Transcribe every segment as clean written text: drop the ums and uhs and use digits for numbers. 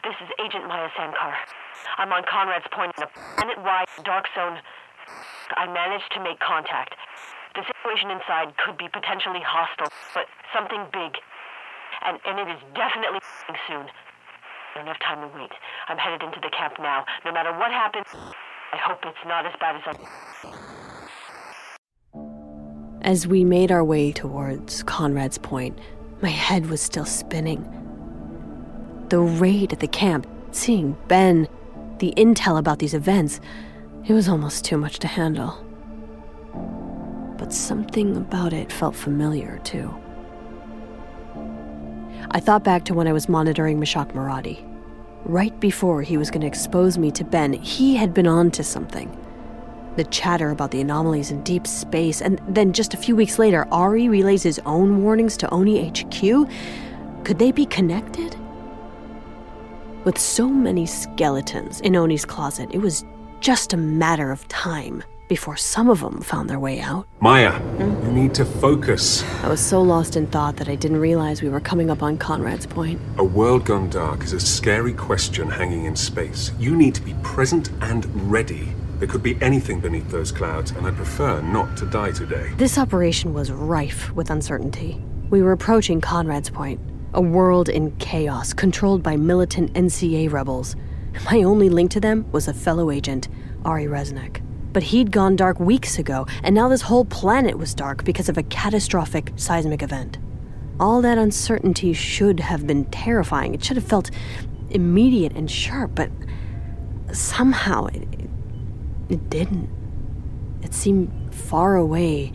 This is Agent Maya Sankar. I'm on Conrad's Point in a planet-wide dark zone. I managed to make contact. The situation inside could be potentially hostile, but something big. And it is definitely soon. I don't have time to wait. I'm headed into the camp now. No matter what happens, I hope it's not as bad as I... As we made our way towards Conrad's Point, my head was still spinning. The raid at the camp, seeing Ben, the intel about these events, it was almost too much to handle. But something about it felt familiar, too. I thought back to when I was monitoring Mashak Maradi. Right before he was going to expose me to Ben, he had been on to something. The chatter about the anomalies in deep space, and then just a few weeks later, Ari relays his own warnings to Oni HQ? Could they be connected? With so many skeletons in Oni's closet, it was just a matter of time before some of them found their way out. Maya, you need to focus. I was so lost in thought that I didn't realize we were coming up on Conrad's Point. A world gone dark is a scary question hanging in space. You need to be present and ready. There could be anything beneath those clouds, and I prefer not to die today. This operation was rife with uncertainty. We were approaching Conrad's Point, a world in chaos, controlled by militant NCA rebels. My only link to them was a fellow agent, Ari Resnick. But he'd gone dark weeks ago, and now this whole planet was dark because of a catastrophic seismic event. All that uncertainty should have been terrifying. It should have felt immediate and sharp, but somehow it didn't. It seemed far away,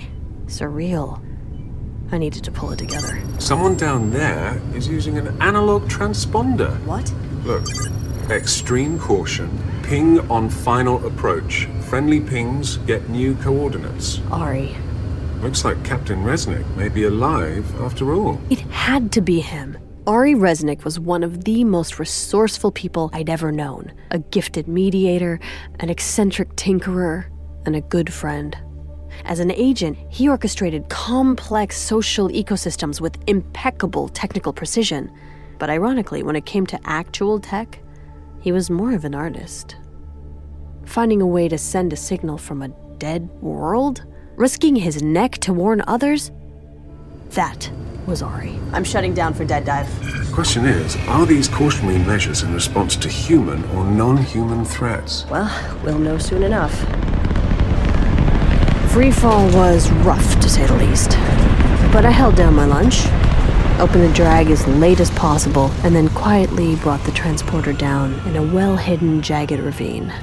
surreal. I needed to pull it together. Someone down there is using an analog transponder. What? Look, extreme caution, ping on final approach. Friendly pings get new coordinates. Ari. Looks like Captain Resnick may be alive after all. It had to be him. Ari Resnick was one of the most resourceful people I'd ever known. A gifted mediator, an eccentric tinkerer, and a good friend. As an agent, he orchestrated complex social ecosystems with impeccable technical precision. But ironically, when it came to actual tech, he was more of an artist. Finding a way to send a signal from a dead world? Risking his neck to warn others? That was Ari. I'm shutting down for dead dive. The question is, are these cautionary measures in response to human or non-human threats? Well, we'll know soon enough. Freefall was rough, to say the least. But I held down my lunch, opened the drag as late as possible, and then quietly brought the transporter down in a well-hidden, jagged ravine.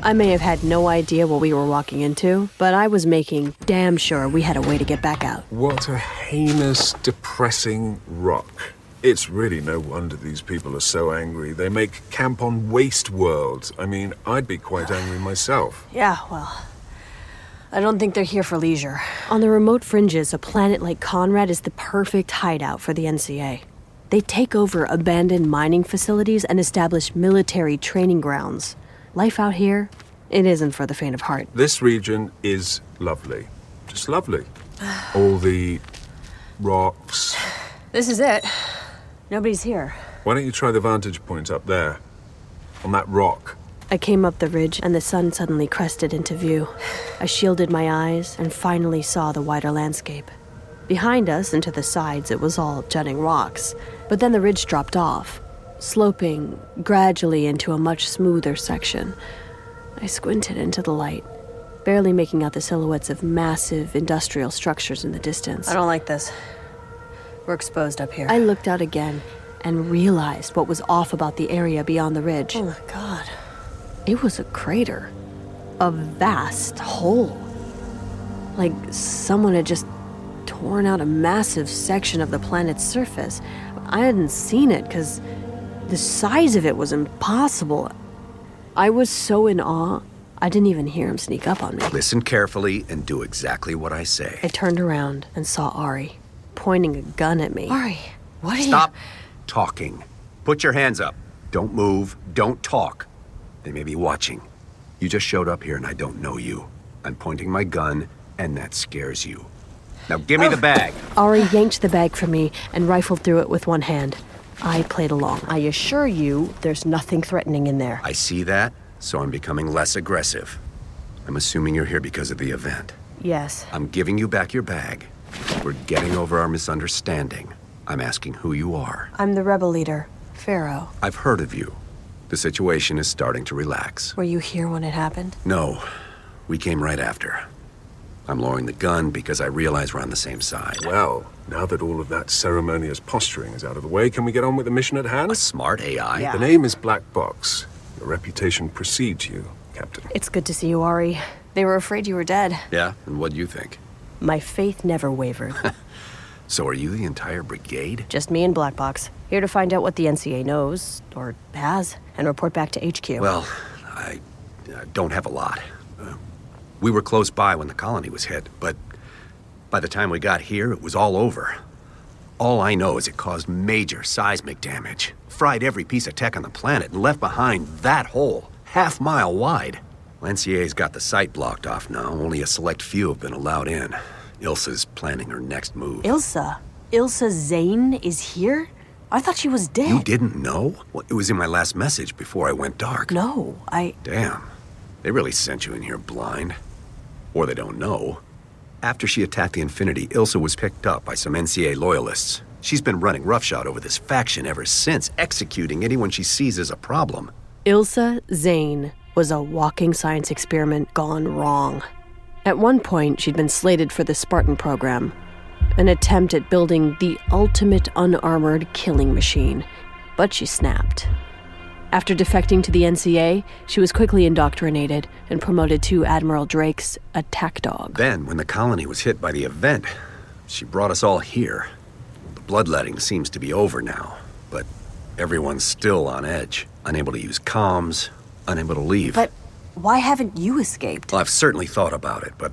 I may have had no idea what we were walking into, but I was making damn sure we had a way to get back out. What a heinous, depressing rock. It's really no wonder these people are so angry. They make camp on waste worlds. I mean, I'd be quite angry myself. Yeah, well, I don't think they're here for leisure. On the remote fringes, a planet like Conrad is the perfect hideout for the NCA. They take over abandoned mining facilities and establish military training grounds. Life out here, it isn't for the faint of heart. This region is lovely. Just lovely. All the rocks. This is it. Nobody's here. Why don't you try the vantage point up there? On that rock. I came up the ridge and the sun suddenly crested into view. I shielded my eyes and finally saw the wider landscape. Behind us and to the sides, it was all jutting rocks. But then the ridge dropped off, sloping gradually into a much smoother section. I squinted into the light, barely making out the silhouettes of massive industrial structures in the distance. I don't like this. We're exposed up here. I looked out again and realized what was off about the area beyond the ridge. Oh my God. It was a crater. A vast hole. Like someone had just torn out a massive section of the planet's surface. I hadn't seen it because the size of it was impossible. I was so in awe, I didn't even hear him sneak up on me. Listen carefully and do exactly what I say. I turned around and saw Ari, pointing a gun at me. Ari, what are you... Stop talking. Put your hands up. Don't move. Don't talk. They may be watching. You just showed up here and I don't know you. I'm pointing my gun and that scares you. Now give me the bag. Ari yanked the bag from me and rifled through it with one hand. I played along. I assure you, there's nothing threatening in there. I see that, so I'm becoming less aggressive. I'm assuming you're here because of the event. Yes. I'm giving you back your bag. We're getting over our misunderstanding. I'm asking who you are. I'm the rebel leader, Fero. I've heard of you. The situation is starting to relax. Were you here when it happened? No, we came right after. I'm lowering the gun because I realize we're on the same side. Well, now that all of that ceremonious posturing is out of the way, can we get on with the mission at hand? A smart AI? Yeah. The name is Black Box. Your reputation precedes you, Captain. It's good to see you, Ari. They were afraid you were dead. Yeah, and what do you think? My faith never wavered. So are you the entire brigade? Just me and Black Box. Here to find out what the NCA knows, or has, and report back to HQ. Well, I don't have a lot. We were close by when the colony was hit, but by the time we got here, it was all over. All I know is it caused major seismic damage, fried every piece of tech on the planet, and left behind that hole, half-mile wide. NCA's got the site blocked off now. Only a select few have been allowed in. Ilsa's planning her next move. Ilsa? Ilsa Zane is here? I thought she was dead. You didn't know? Well, it was in my last message before I went dark. No, Damn. They really sent you in here blind. Or they don't know. After she attacked the Infinity, Ilsa was picked up by some NCA loyalists. She's been running roughshod over this faction ever since, executing anyone she sees as a problem. Ilsa Zane was a walking science experiment gone wrong. At one point, she'd been slated for the Spartan program, an attempt at building the ultimate unarmored killing machine, but she snapped. After defecting to the NCA, she was quickly indoctrinated and promoted to Admiral Drake's attack dog. Then, when the colony was hit by the event, she brought us all here. The bloodletting seems to be over now, but everyone's still on edge, unable to use comms, unable to leave. But why haven't you escaped? Well, I've certainly thought about it, but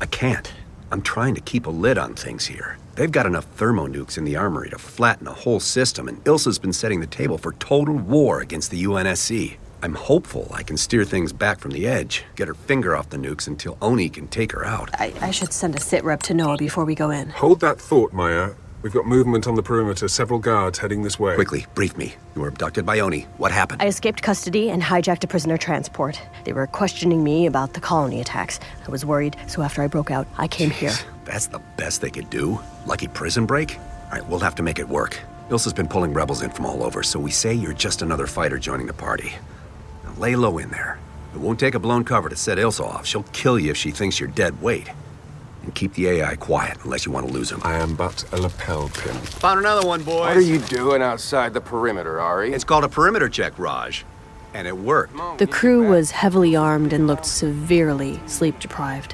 I can't. I'm trying to keep a lid on things here. They've got enough thermonukes in the armory to flatten the whole system, and Ilsa's been setting the table for total war against the UNSC. I'm hopeful I can steer things back from the edge, get her finger off the nukes until Oni can take her out. I should send a sit rep to Noah before we go in. Hold that thought, Maya. We've got movement on the perimeter, several guards heading this way. Quickly, brief me. You were abducted by Oni. What happened? I escaped custody and hijacked a prisoner transport. They were questioning me about the colony attacks. I was worried, so after I broke out, I came here. That's the best they could do? Lucky prison break? All right, we'll have to make it work. Ilsa's been pulling rebels in from all over, so we say you're just another fighter joining the party. Now lay low in there. It won't take a blown cover to set Ilsa off. She'll kill you if she thinks you're dead weight. And keep the AI quiet unless you want to lose him. I am but a lapel pin. Found another one, boys. What are you doing outside the perimeter, Ari? It's called a perimeter check, Raj. And it worked. The crew was heavily armed and looked severely sleep-deprived.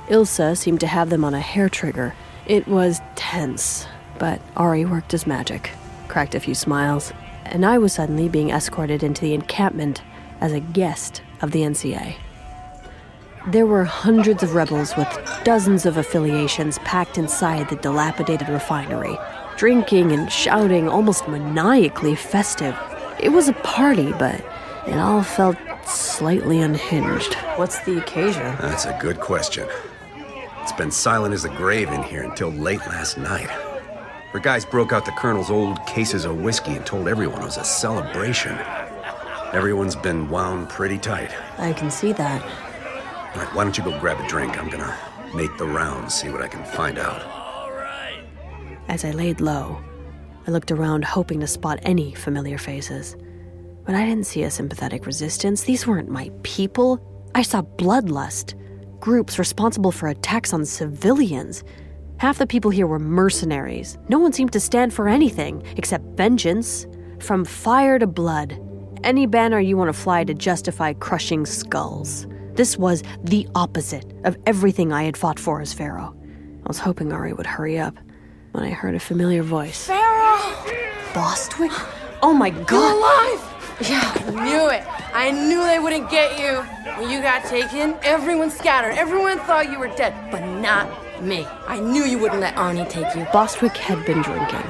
Ilsa seemed to have them on a hair trigger. It was tense, but Ari worked his magic, cracked a few smiles, and I was suddenly being escorted into the encampment as a guest of the NCA. There were hundreds of rebels with dozens of affiliations packed inside the dilapidated refinery, drinking and shouting, almost maniacally festive. It was a party, but it all felt slightly unhinged. What's the occasion? That's a good question. It's been silent as the grave in here until late last night. Our guys broke out the Colonel's old cases of whiskey and told everyone it was a celebration. Everyone's been wound pretty tight. I can see that. All right, why don't you go grab a drink? I'm gonna make the rounds, see what I can find out. As I laid low, I looked around hoping to spot any familiar faces. But I didn't see a sympathetic resistance. These weren't my people. I saw bloodlust. Groups responsible for attacks on civilians. Half the people here were mercenaries. No one seemed to stand for anything except vengeance. From fire to blood. Any banner you want to fly to justify crushing skulls. This was the opposite of everything I had fought for as Fero. I was hoping Ari would hurry up when I heard a familiar voice. Fero! Bostwick? Oh my You're god! alive! Yeah, I knew it. I knew they wouldn't get you. When you got taken, everyone scattered. Everyone thought you were dead, but not me. I knew you wouldn't let Ani take you. Bostwick had been drinking.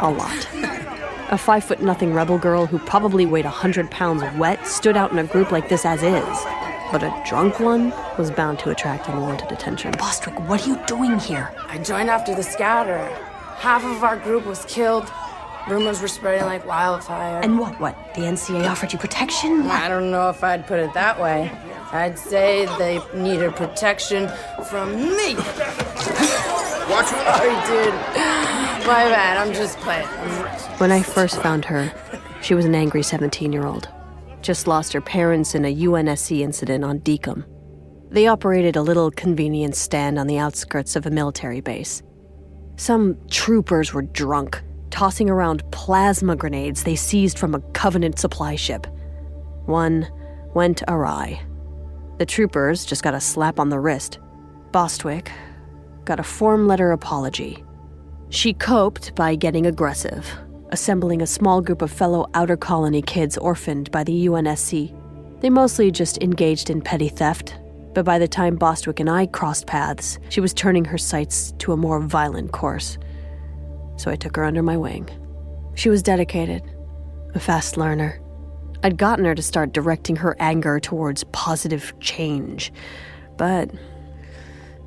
A lot. A 5'0" rebel girl who probably weighed 100 pounds wet stood out in a group like this as is. But a drunk one was bound to attract unwanted attention. Bostwick, what are you doing here? I joined after the scatter. Half of our group was killed. Rumors were spreading like wildfire. And what? The NCA offered you protection? I don't know if I'd put it that way. I'd say they needed protection from me. Watch it. Sorry, dude. My bad, I'm just playing. When I first found her, she was an angry 17-year-old. Just lost her parents in a UNSC incident on Deacom. They operated a little convenience stand on the outskirts of a military base. Some troopers were drunk, tossing around plasma grenades they seized from a Covenant supply ship. One went awry. The troopers just got a slap on the wrist. Bostwick got a form letter apology. She coped by getting aggressive, assembling a small group of fellow Outer Colony kids orphaned by the UNSC. They mostly just engaged in petty theft, but by the time Bostwick and I crossed paths, she was turning her sights to a more violent course. So I took her under my wing. She was dedicated, a fast learner. I'd gotten her to start directing her anger towards positive change, but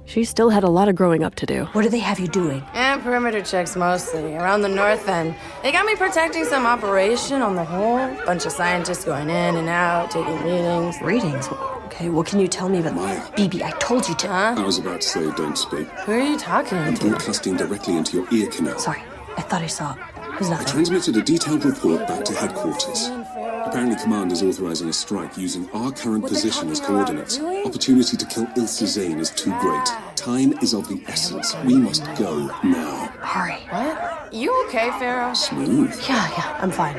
she still had a lot of growing up to do. What do they have you doing? And perimeter checks mostly, around the north end. They got me protecting some operation on the whole. Bunch of scientists going in and out, taking readings. Readings? Okay, what can you tell me about... Maya. BB, I told you to. Huh? I was about to say, don't speak. Who are you talking I'm to? broadcasting directly into your ear canal. Sorry, I thought I saw. It was I nothing. transmitted a detailed report back to headquarters. Apparently, Command is authorizing a strike using our current position as coordinates. Really? Opportunity to kill Ilse Zane is too great. Time is of the essence. We must go now. Hurry. What? You okay, Fero? Smooth. Yeah, I'm fine.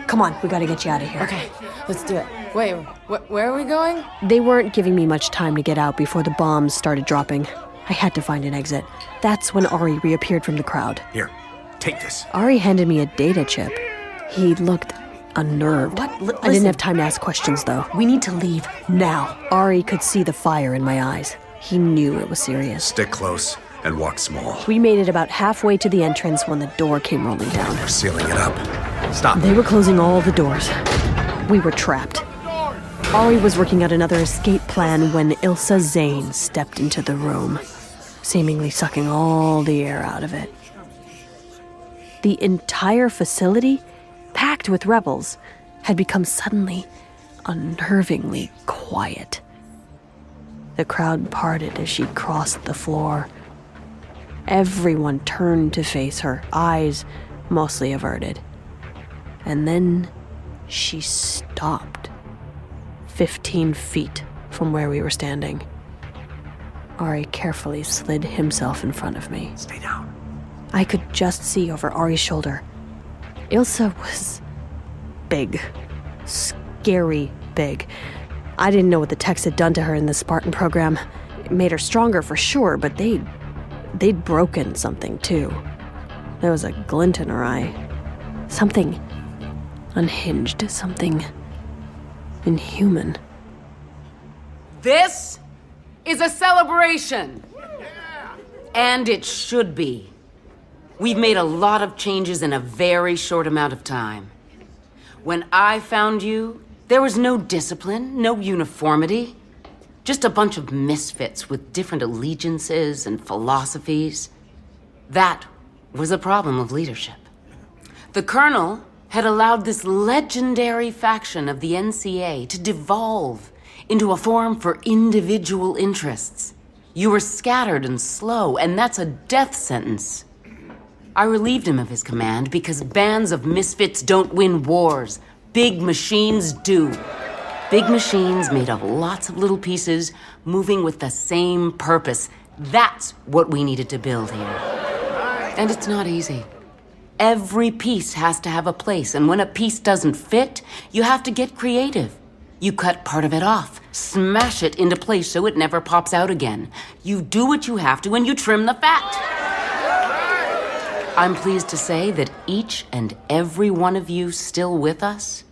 Come on, we gotta get you out of here. Okay, let's do it. Wait, where are we going? They weren't giving me much time to get out before the bombs started dropping. I had to find an exit. That's when Ari reappeared from the crowd. Here, take this. Ari handed me a data chip. He looked unnerved. What? I Listen. didn't have time to ask questions, though. We need to leave now. Ari could see the fire in my eyes. He knew it was serious. Stick close and walk small. We made it about halfway to the entrance when the door came rolling down. We're sealing it up. Stop. They were closing all the doors. We were trapped. Ari was working out another escape plan when Ilse Zane stepped into the room, seemingly sucking all the air out of it. The entire facility, packed with rebels, had become suddenly unnervingly quiet. The crowd parted as she crossed the floor. Everyone turned to face her, eyes mostly averted. And then she stopped, 15 feet from where we were standing. Ari carefully slid himself in front of me. Stay down. I could just see over Ari's shoulder. Ilse was big. Scary big. I didn't know what the techs had done to her in the Spartan program. It made her stronger for sure, but they'd broken something too. There was a glint in her eye. Something unhinged, something inhuman. This is a celebration. And it should be. We've made a lot of changes in a very short amount of time. When I found you, there was no discipline, no uniformity. Just a bunch of misfits with different allegiances and philosophies. That was a problem of leadership. The Colonel had allowed this legendary faction of the NCA to devolve into a forum for individual interests. You were scattered and slow, and that's a death sentence. I relieved him of his command because bands of misfits don't win wars. Big machines do. Big machines made of lots of little pieces moving with the same purpose. That's what we needed to build here. And it's not easy. Every piece has to have a place, and when a piece doesn't fit, you have to get creative. You cut part of it off, smash it into place so it never pops out again. You do what you have to, and you trim the fat. I'm pleased to say that each and every one of you still with us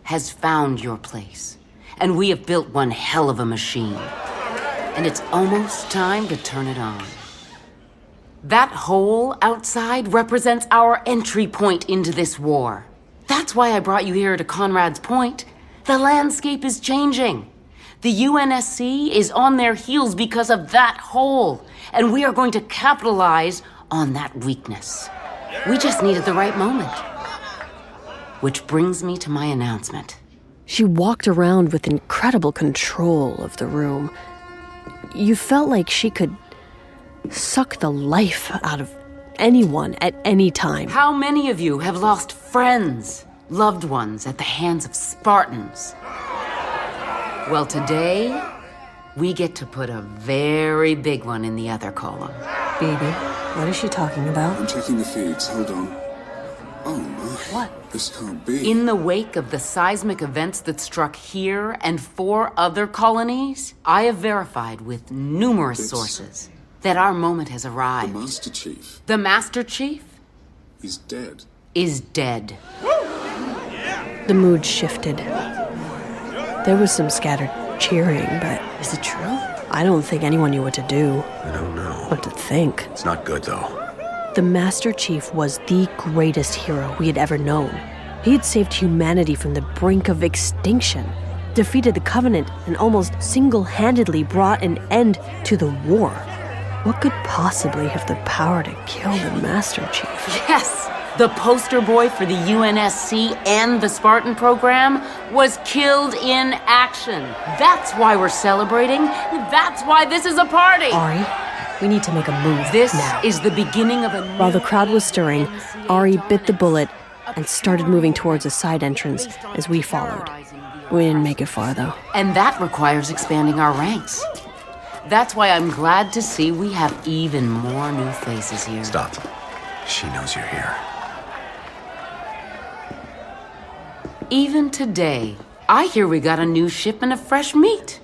has found your place. And we have built one hell of a machine. And it's almost time to turn it on. That hole outside represents our entry point into this war. That's why I brought you here to Conrad's Point. The landscape is changing. The UNSC is on their heels because of that hole. And we are going to capitalize on that weakness. We just needed the right moment. Which brings me to my announcement. She walked around with incredible control of the room. You felt like she could suck the life out of anyone at any time. How many of you have lost friends, loved ones at the hands of Spartans? Well, today, we get to put a very big one in the other column. Baby, what is she talking about? I'm checking the feeds. Hold on. Oh my. What? This can't be. In the wake of the seismic events that struck here and 4 other colonies, I have verified with numerous sources that our moment has The arrived. Master Chief. The Master Chief He's dead. is dead. The mood shifted. There was some scattered cheering, but Is it true? I don't think anyone knew what to do, I don't know. what to think. It's not good, though. The Master Chief was the greatest hero we had ever known. He had saved humanity from the brink of extinction, defeated the Covenant, and almost single-handedly brought an end to the war. What could possibly have the power to kill the Master Chief? Yes, the poster boy for the UNSC and the Spartan program was killed in action. That's why we're celebrating. That's why this is a party. Ari, we need to make a move This now. is the beginning of a new... While the crowd was stirring, Ari bit the bullet and started moving towards a side entrance as we followed. We didn't make it far, though. And that requires expanding our ranks. That's why I'm glad to see we have even more new faces here. Stop. She knows you're here. Even today, I hear we got a new shipment of fresh meat.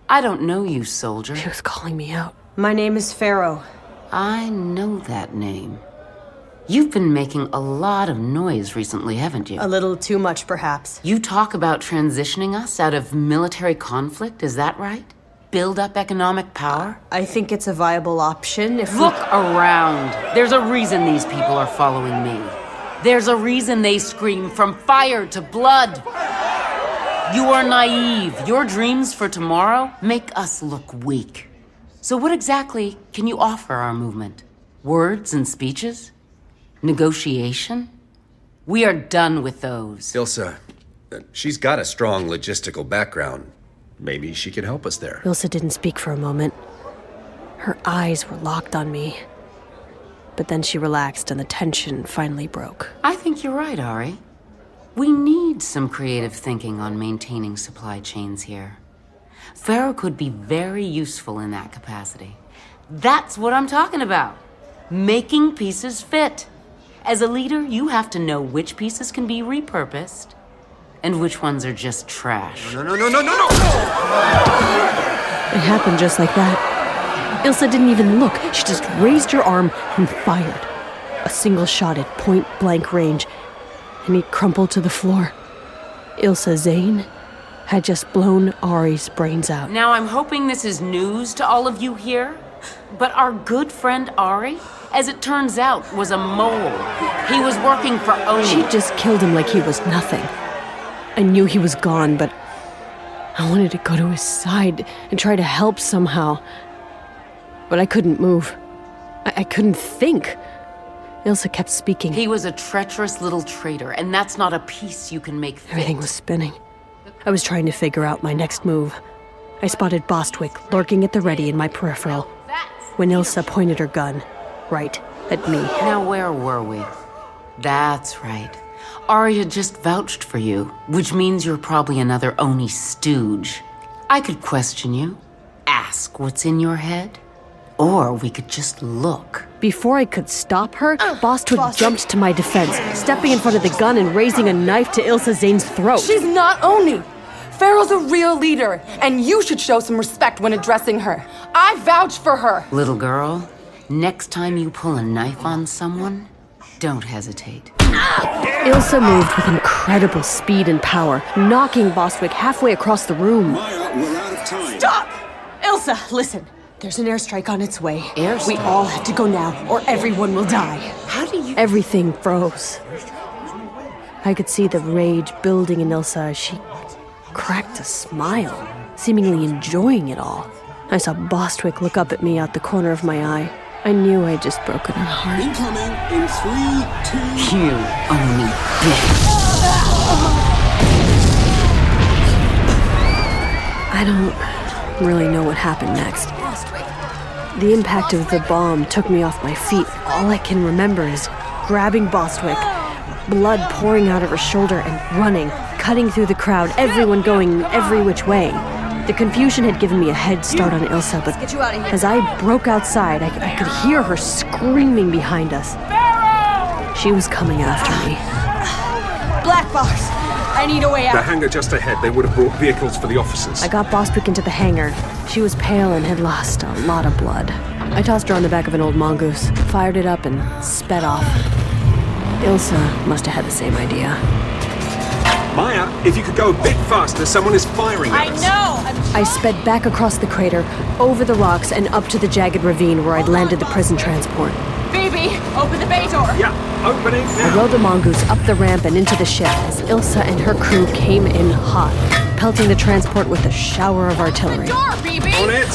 I don't know you, soldier. She was calling me out. My name is Fero. I know that name. You've been making a lot of noise recently, haven't you? A little too much, perhaps. You talk about transitioning us out of military conflict, is that right? Build up economic power? I think it's a viable option if Look around. There's a reason these people are following me. There's a reason they scream from fire to blood. You are naive. Your dreams for tomorrow make us look weak. So what exactly can you offer our movement? Words and speeches? Negotiation? We are done with those. Ilsa, she's got a strong logistical background. Maybe she could help us there. Ilsa didn't speak for a moment. Her eyes were locked on me. But then she relaxed and the tension finally broke. I think you're right, Ari. We need some creative thinking on maintaining supply chains here. Fero could be very useful in that capacity. That's what I'm talking about. Making pieces fit. As a leader, you have to know which pieces can be repurposed and which ones are just trash. No! It happened just like that. Ilsa didn't even look. She just raised her arm and fired. A single shot at point-blank range, and he crumpled to the floor. Ilsa Zane had just blown Ari's brains out. Now, I'm hoping this is news to all of you here, but our good friend Ari, as it turns out, was a mole. He was working for Oni. She just killed him like he was nothing. I knew he was gone, but I wanted to go to his side and try to help somehow. But I couldn't move. I couldn't think. Ilsa kept speaking. He was a treacherous little traitor, and that's not a piece you can make fit. Everything was spinning. I was trying to figure out my next move. I spotted Bostwick lurking at the ready in my peripheral when Ilsa pointed her gun right at me. Now, where were we? That's right. Ari had just vouched for you, which means you're probably another Oni stooge. I could question you, ask what's in your head, or we could just look. Before I could stop her, Bostwick jumped to my defense, stepping in front of the gun and raising a knife to Ilsa Zane's throat. She's not Oni. Fero's a real leader, and you should show some respect when addressing her. I vouch for her. Little girl, next time you pull a knife on someone, don't hesitate. Ilsa moved with incredible speed and power, knocking Bostwick halfway across the room. Maya, we're out of time. Stop! Ilsa, listen. There's an airstrike on its way. Airstrike? We all have to go now, or everyone will die. How do you... Everything froze. I could see the rage building in Ilsa as she cracked a smile, seemingly enjoying it all. I saw Bostwick look up at me out the corner of my eye. I knew I'd just broken her heart. Incoming in 3, 2... You only bitch. I don't really know what happened next. The impact of the bomb took me off my feet. All I can remember is grabbing Bostwick, blood pouring out of her shoulder and running, cutting through the crowd, everyone going every which way. The confusion had given me a head start on Ilsa, but as I broke outside, I could hear her screaming behind us. Fero! She was coming after me. Black box! I need a way The out. hangar just ahead. They would have brought vehicles for the officers. I got Bostwick into the hangar. She was pale and had lost a lot of blood. I tossed her on the back of an old mongoose, fired it up, and sped off. Ilsa must have had the same idea. Maya, if you could go a bit faster, someone is firing at us. I sped back across the crater, over the rocks, and up to the jagged ravine where I'd landed the prison transport. Phoebe, open the bay door. Yeah, opening I now. rode the mongoose up the ramp and into the ship as Ilsa and her crew came in hot, pelting the transport with a shower of artillery. Door, Phoebe. On it.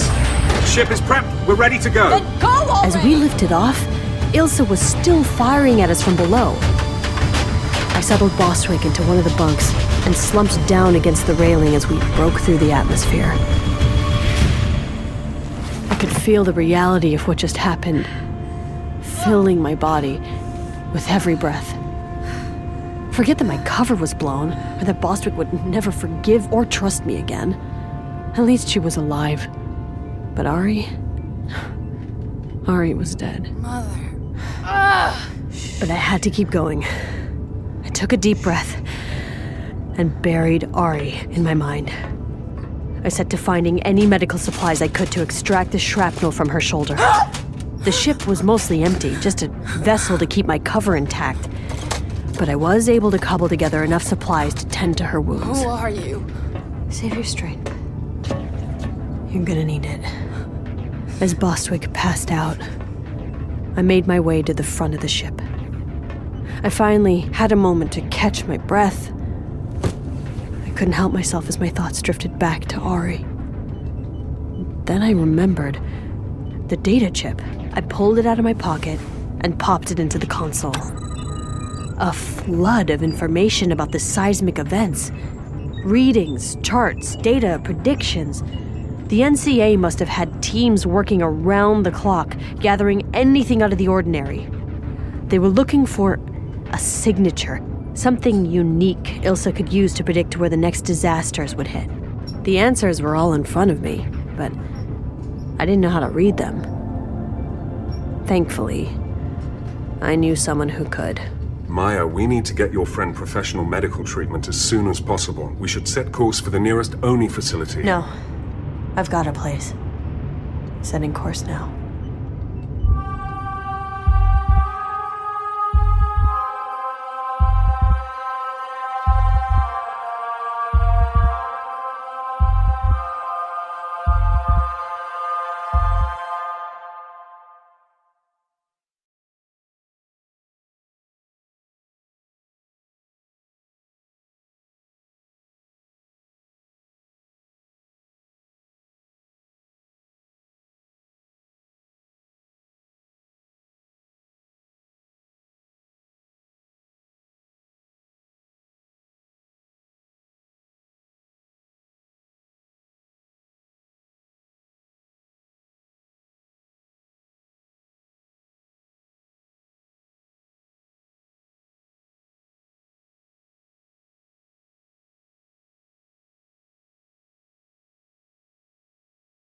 Ship is prepped. We're ready to go. Then go already. As we lifted off, Ilsa was still firing at us from below. I settled Bostwick into one of the bunks and slumped down against the railing as we broke through the atmosphere. I could feel the reality of what just happened, filling my body with every breath. Forget that my cover was blown, or that Bostwick would never forgive or trust me again. At least she was alive. But Ari was dead. Mother. But I had to keep going. I took a deep breath and buried Ari in my mind. I set to finding any medical supplies I could to extract the shrapnel from her shoulder. The ship was mostly empty, just a vessel to keep my cover intact. But I was able to cobble together enough supplies to tend to her wounds. Who are you? Save your strength. You're gonna need it. As Bostwick passed out, I made my way to the front of the ship. I finally had a moment to catch my breath. I couldn't help myself as my thoughts drifted back to Ari. Then I remembered the data chip. I pulled it out of my pocket and popped it into the console. A flood of information about the seismic events. Readings, charts, data, predictions. The NCA must have had teams working around the clock, gathering anything out of the ordinary. They were looking for a signature, something unique Ilsa could use to predict where the next disasters would hit. The answers were all in front of me, but I didn't know how to read them. Thankfully, I knew someone who could. Maya, we need to get your friend professional medical treatment as soon as possible. We should set course for the nearest ONI facility. No, I've got a place. Setting course now.